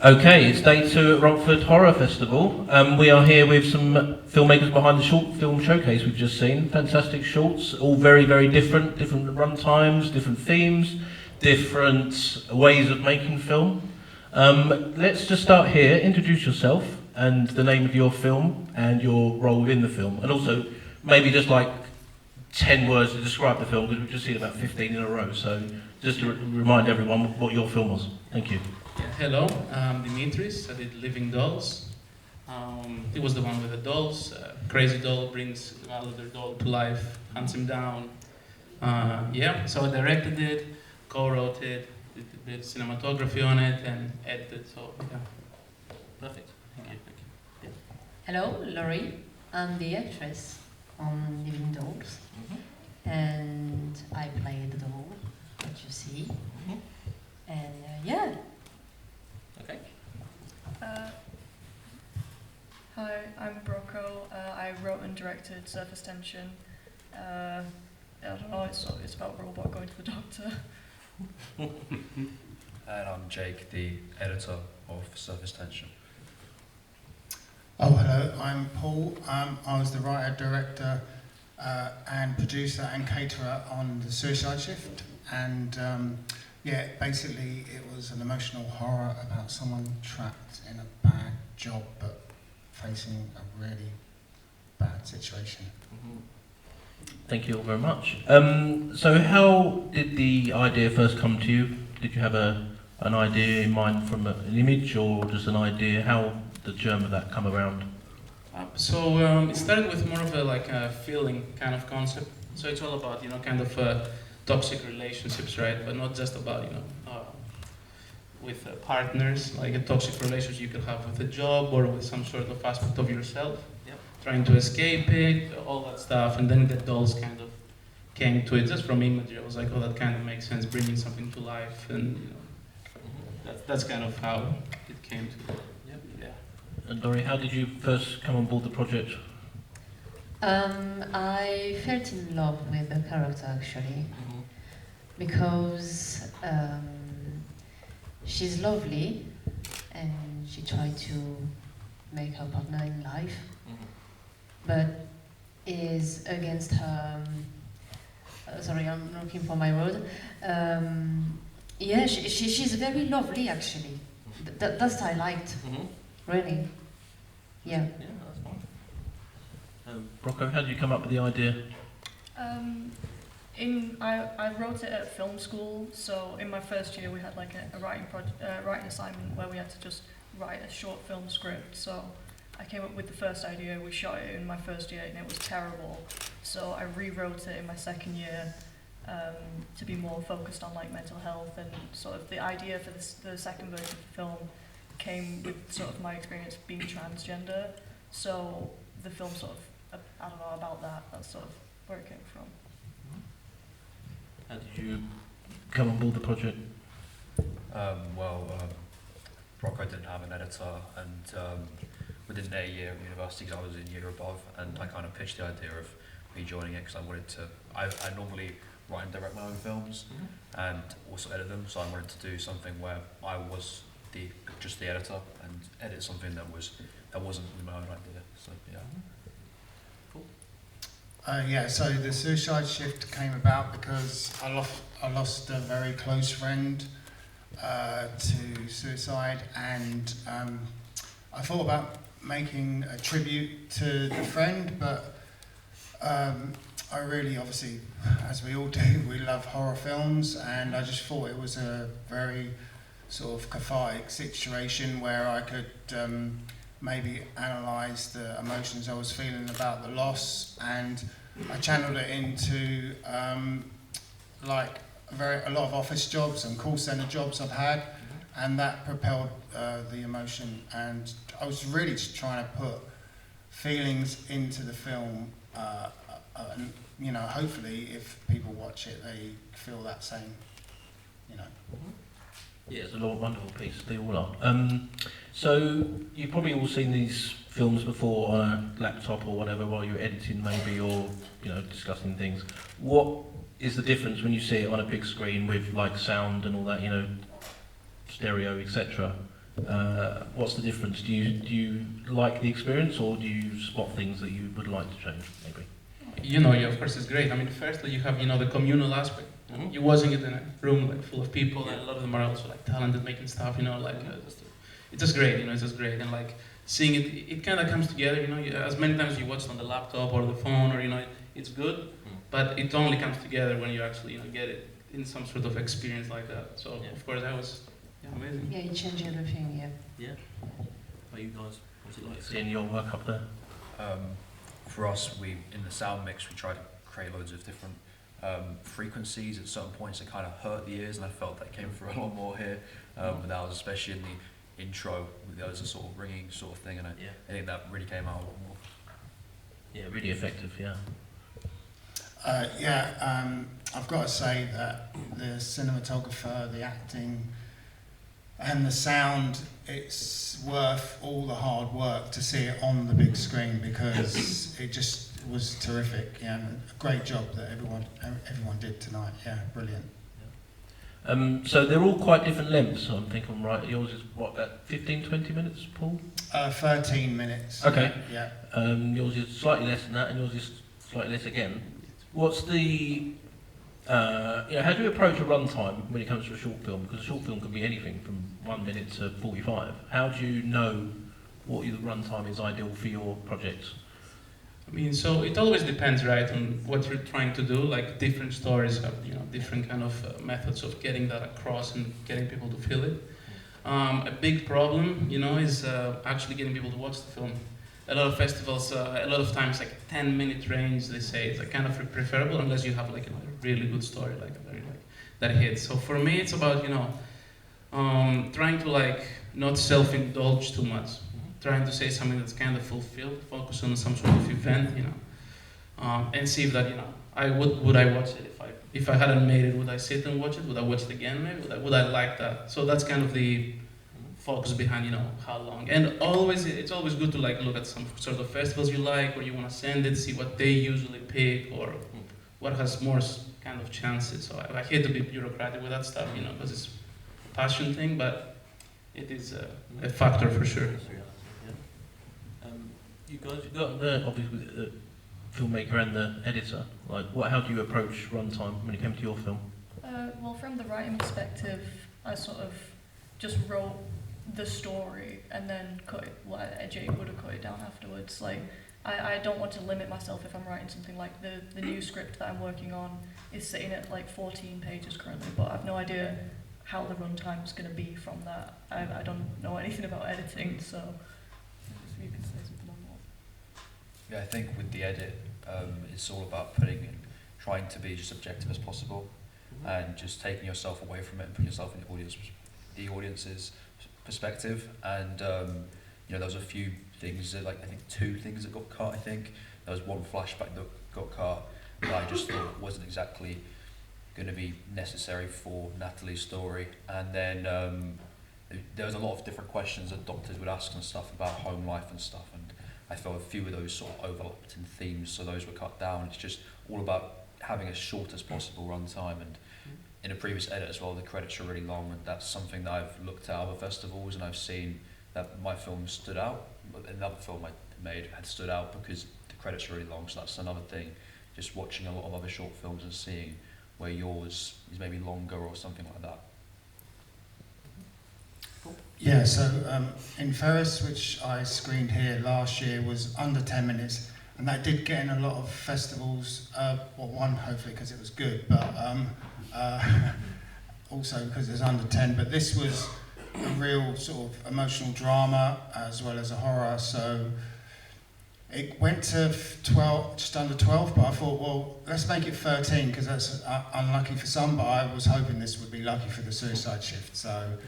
Okay, it's day 2 at Romford Horror Festival. We are here with some filmmakers behind the short film showcase we've just seen. Fantastic shorts, all very, very different run times, different themes, different ways of making film. Let's just start here. Introduce yourself and the name of your film and your role within the film. And also, maybe just like 10 words to describe the film, because we've just seen about 15 in a row. So just to remind everyone what your film was. Thank you. Yeah, hello, I'm Dimitris. I did Living Dolls. He was the one with the dolls. Crazy doll brings another doll to life, hunts him down. So I directed it, co-wrote it, did a bit of cinematography on it, and edited. So yeah, perfect. Thank you. Yeah. Hello, Laurie. I'm the actress on Living Dolls, and I play the doll that you see. And yeah. Okay. Hi, I'm Brocco. I wrote and directed Surface Tension. I don't know, it's about a robot going to the doctor. And I'm Jake, the editor of Surface Tension. Oh, hello, I'm Paul. I was the writer, director, and producer and caterer on The Suicide Shift. And basically it was an emotional horror about someone trapped in a bad job but facing a really bad situation. Thank you all very much. So how did the idea first come to you? Did you have an idea in mind from an image, or just an idea? How did the germ of that come around? It started with more of a feeling kind of concept. So it's all about, kind of toxic relationships, right? But not just about, with partners, like a toxic relationship you could have with a job or with some sort of aspect of yourself. Yep. Trying to escape it, all that stuff. And then the dolls kind of came to it just from imagery. I was like, oh, that kind of makes sense, bringing something to life. And, that's kind of how it came to it. Yep. Yeah. And Laurie, how did you first come on board the project? I felt in love with the character actually, because she's lovely and she tried to make her partner in life, but is against her. Sorry, I'm looking for my word. She's very lovely actually. That's I liked, really. Yeah. Yeah, that's fine. Brocco, how did you come up with the idea? I wrote it at film school, so in my first year we had like a writing assignment where we had to just write a short film script. So I came up with the first idea, we shot it in my first year and it was terrible. So I rewrote it in my second year to be more focused on like mental health, and sort of the idea for the second version of the film came with sort of my experience being transgender. So the film sort of, I don't know about that, that's sort of where it came from. How did you come on board the project? Brocco didn't have an editor, and within their year at university, because I was in year above, and I kind of pitched the idea of me joining it because I wanted to. I normally write and direct my own films, and also edit them. So I wanted to do something where I was just the editor and edit something that wasn't my own idea. So yeah. So the Suicide Shift came about because I lost a very close friend to suicide, and I thought about making a tribute to the friend, but I really, obviously, as we all do, we love horror films, and I just thought it was a very sort of cathartic situation where I could maybe analyse the emotions I was feeling about the loss, and I channeled it into a lot of office jobs and call centre jobs I've had, and that propelled the emotion. And I was really just trying to put feelings into the film, and hopefully if people watch it, they feel that same, Yeah, it's a wonderful piece. They all are. So you've probably all seen these films before on a laptop or whatever while you're editing, maybe, or discussing things. What is the difference when you see it on a big screen with like sound and all that, stereo, etc., What's the difference? Do you like the experience, or do you spot things that you would like to change, maybe? You know, yeah, of course it's great. I mean, firstly, you have, you know, the communal aspect. Mhm. You're watching it in a room like full of people, Yeah. and a lot of them are also like talented making stuff, you know, like it's just great, you know, it's just great. And like seeing it, it kind of comes together, you know, as many times you watch it on the laptop or the phone, or, you know, it's good, but it only comes together when you actually, you know, get it in some sort of experience like that. So, Yeah. of course, that was amazing. Yeah, it changed everything, yeah. Yeah. Are you guys, what's it like seeing your work up there? For us, in the sound mix, we try to create loads of different frequencies at certain points that kind of hurt the ears, and I felt that came through a lot more here. But that was especially in the intro, there was a sort of ringing sort of thing, and I think that really came out a lot more. Yeah, really effective, yeah. I've got to say that the cinematographer, the acting, and the sound, it's worth all the hard work to see it on the big screen, because it just was terrific. Yeah, and a great job that everyone did tonight. Yeah, brilliant. So they're all quite different lengths, I think I'm right. Yours is, what, about 15, 20 minutes, Paul? 13 minutes. Okay. Yeah. Yours is slightly less than that, and yours is slightly less again. What's the... how do you approach a runtime when it comes to a short film? Because a short film can be anything from 1 minute to 45. How do you know what the runtime is ideal for your projects? I mean, so it always depends, right, on what you're trying to do. Like different stories have, you know, different kind of methods of getting that across and getting people to feel it. A big problem, you know, is actually getting people to watch the film. A lot of festivals, a lot of times, like 10-minute range, they say it's like kind of preferable unless you have like, you know, a really good story, like a very like that hits. So for me, it's about, you know, trying to like not self-indulge too much. Trying to say something that's kind of fulfilled, focus on some sort of event, you know, and see if that, you know, would I watch it if I hadn't made it? Would I sit and watch it? Would I watch it again? Maybe would I like that? So that's kind of the focus behind, you know, how long. And it's always good to like look at some sort of festivals you like, or you want to send it, see what they usually pick, or what has more kind of chances. So I hate to be bureaucratic with that stuff, you know, because it's a passion thing, but it is a factor for sure. You guys, you've got obviously the filmmaker and the editor. Like, how do you approach runtime when it comes to your film? Well, from the writing perspective, I sort of just wrote the story and then cut it. Well, Jake would have cut it down afterwards. Like, I don't want to limit myself if I'm writing something like the new script that I'm working on is sitting at like 14 pages currently, but I've no idea how the runtime is going to be from that. I don't know anything about editing, so if you can say something on that. Yeah, I think with the edit, it's all about trying to be just objective as possible, and just taking yourself away from it and putting yourself in the audience's perspective. And there was a few things that, like, I think 2 things that got cut. I think there was one flashback that got cut that I just thought wasn't exactly going to be necessary for Natalie's story. And then there was a lot of different questions that doctors would ask and stuff about home life and stuff, and I felt a few of those sort of overlapped in themes, so those were cut down. It's just all about having as short as possible runtime. And in a previous edit as well, the credits are really long, and that's something that I've looked at other festivals and I've seen that my film stood out. Another film I made had stood out because the credits are really long, so that's another thing. Just watching a lot of other short films and seeing where yours is maybe longer or something like that. Yeah, so in Ferris, which I screened here last year, was under 10 minutes, and that did get in a lot of festivals. One hopefully because it was good, but also because it was under 10. But this was a real sort of emotional drama as well as a horror. So it went to 12, just under 12. But I thought, well, let's make it 13 because that's unlucky for some. But I was hoping this would be lucky for the Suicide Shift. So.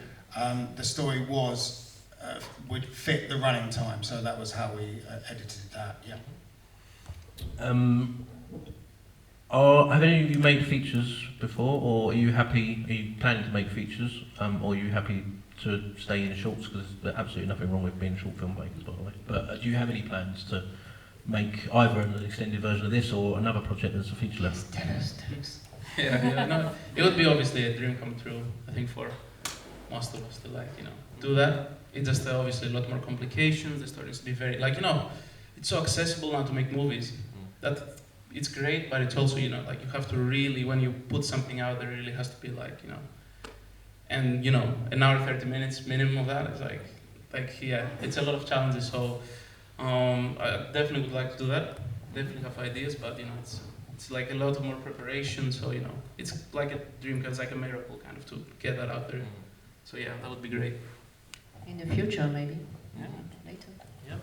The story would fit the running time, so that was how we edited that. Yeah. Have any of you made features before, or are you planning to make features, or are you happy to stay in shorts? Because there's absolutely nothing wrong with being short filmmakers, by the way. But do you have any plans to make either an extended version of this or another project that's a feature length? No, it would be obviously a dream come true, I think, for most of us to like, do that. It's just obviously a lot more complications. The story is to be very, it's so accessible now to make movies that it's great, but it's also, you have to really, when you put something out there, it really has to be and an hour, 30 minutes minimum of that is it's a lot of challenges. So I definitely would like to do that. Definitely have ideas, but it's like a lot more preparation. So it's like a dream, because it's like a miracle kind of to get that out there. So yeah, that would be great. In the future, maybe. Yeah. Later. Yeah.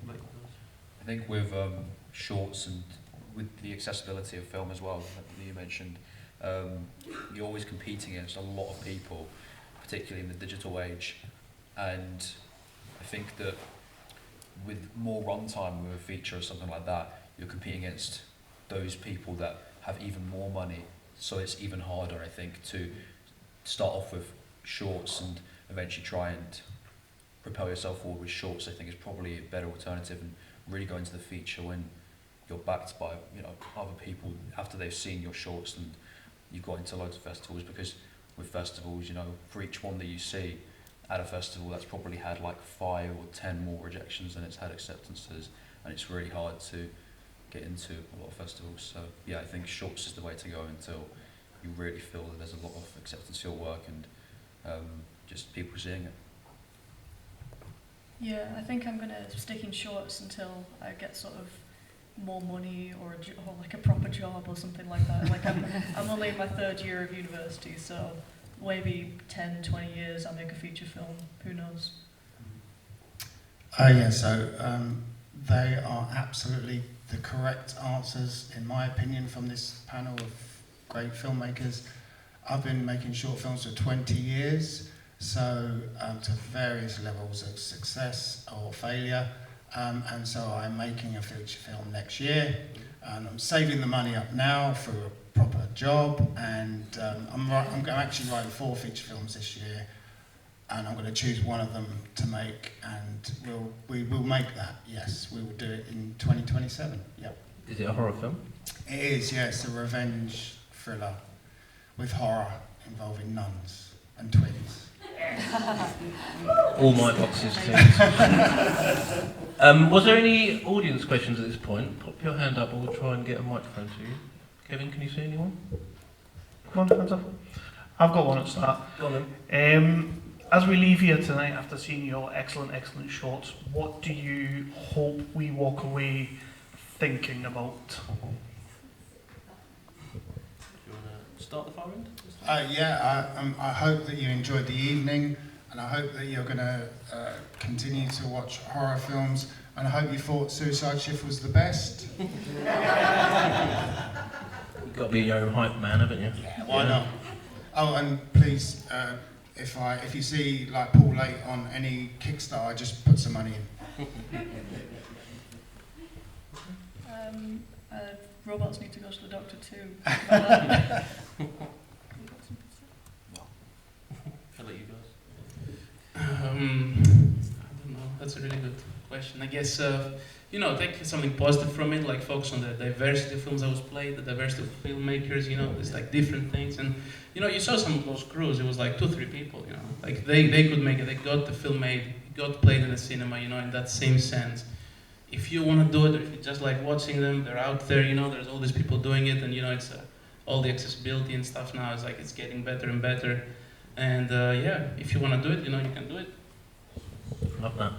I think with shorts and with the accessibility of film as well, that you mentioned, you're always competing against a lot of people, particularly in the digital age. And I think that with more runtime with a feature or something like that, you're competing against those people that have even more money. So it's even harder, I think, to start off with shorts and eventually try and propel yourself forward with shorts. I think is probably a better alternative, and really go into the feature when you're backed by other people after they've seen your shorts and you've got into loads of festivals. Because with festivals, for each one that you see at a festival, that's probably had like 5 or 10 more rejections than it's had acceptances, and it's really hard to get into a lot of festivals. So yeah, I think shorts is the way to go until you really feel that there's a lot of acceptance for your work and just people seeing it. Yeah, I think I'm gonna stick in shorts until I get sort of more money or like a proper job or something like that. Like I'm only in my 3rd year of university, so maybe 10, 20 years I'll make a feature film. Who knows? Yeah, so they are absolutely the correct answers, in my opinion, from this panel of great filmmakers. I've been making short films for 20 years, so to various levels of success or failure. And so I'm making a feature film next year, and I'm saving the money up now for a proper job, and I'm actually writing 4 feature films this year, and I'm going to choose one of them to make, and we will make that. Yes, we will do it in 2027. Yep. Is it a horror film? It is. Yes, a revenge thriller with horror involving nuns and twins. All my boxes ticked. Was there any audience questions at this point? Pop your hand up, and we'll try and get a microphone to you. Kevin, can you see anyone? Come on, hands up. I've got one at the start. Go on then. As we leave here tonight after seeing your excellent shorts, what do you hope we walk away thinking about? Do you want to start the far end? I hope that you enjoyed the evening, and I hope that you're going to continue to watch horror films, and I hope you thought Suicide Shift was the best. You've got to be your own hype man, haven't you? Yeah, why not? Oh, and please, if you see like Paul Laight on any Kickstarter, just put some money in. Robots need to go to the doctor too. I'll let you guys. I don't know. That's a really good question. I guess take something positive from it, like focus on the diversity of films that was played, the diversity of filmmakers. There's like different things, and you saw some of those crews. It was like 2-3 people. Like they could make it. They got the film made, got played in the cinema. In that same sense. If you want to do it, or if you just like watching them, they're out there. There's all these people doing it, and it's all the accessibility and stuff now. It's like it's getting better and better. And if you want to do it, you can do it. Love that.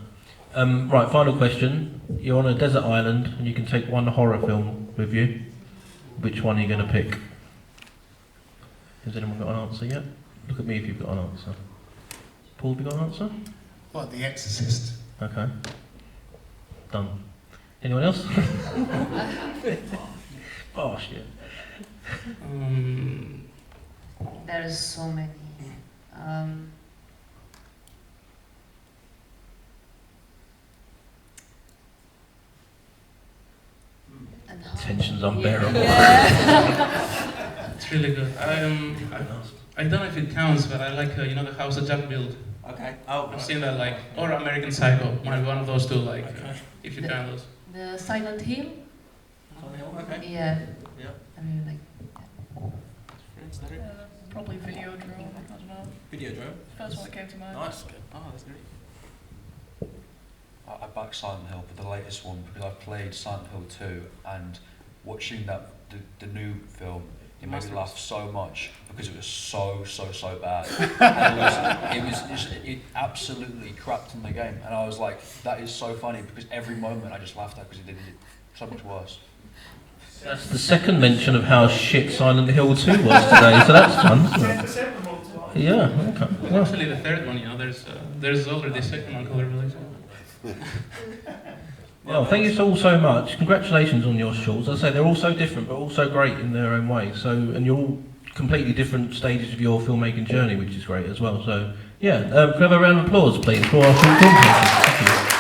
Right, final question. You're on a desert island and you can take one horror film with you. Which one are you going to pick? Has anyone got an answer yet? Look at me if you've got an answer. Paul, have you got an answer? What, The Exorcist? Okay. Done. Anyone else? Oh, shit. There's so many. And Tension's unbearable. It's really good. I don't know if it counts, but I like the house that Jack built. Okay. Oh, I've seen that or American Psycho. Might be one of those two. If you count those. The Silent Hill. Okay. Yeah. Yeah. I really like. Is that it? Probably Videodrome, I don't know. Videodrome. First one that came to mind. Nice. Oh, that's great. I back Silent Hill, but the latest one because I played Silent Hill 2 and watching that the new film, it made me laugh so much because it was so bad. It absolutely crapped in the game, and I was like, that is so funny because every moment I just laughed at because it did it so much worse. That's the second mention of how shit Silent Hill 2 was today, so that's fun, isn't it? Yeah, okay. Well, actually, the third one, you know, there's already a second one called Revelation. Well, thank you all so much. Congratulations on your shorts. As I say, they're all so different, but all so great in their own way. So, and you're all completely different stages of your filmmaking journey, which is great as well. So, yeah, can I have a round of applause, please, for our short film cases? Thank you.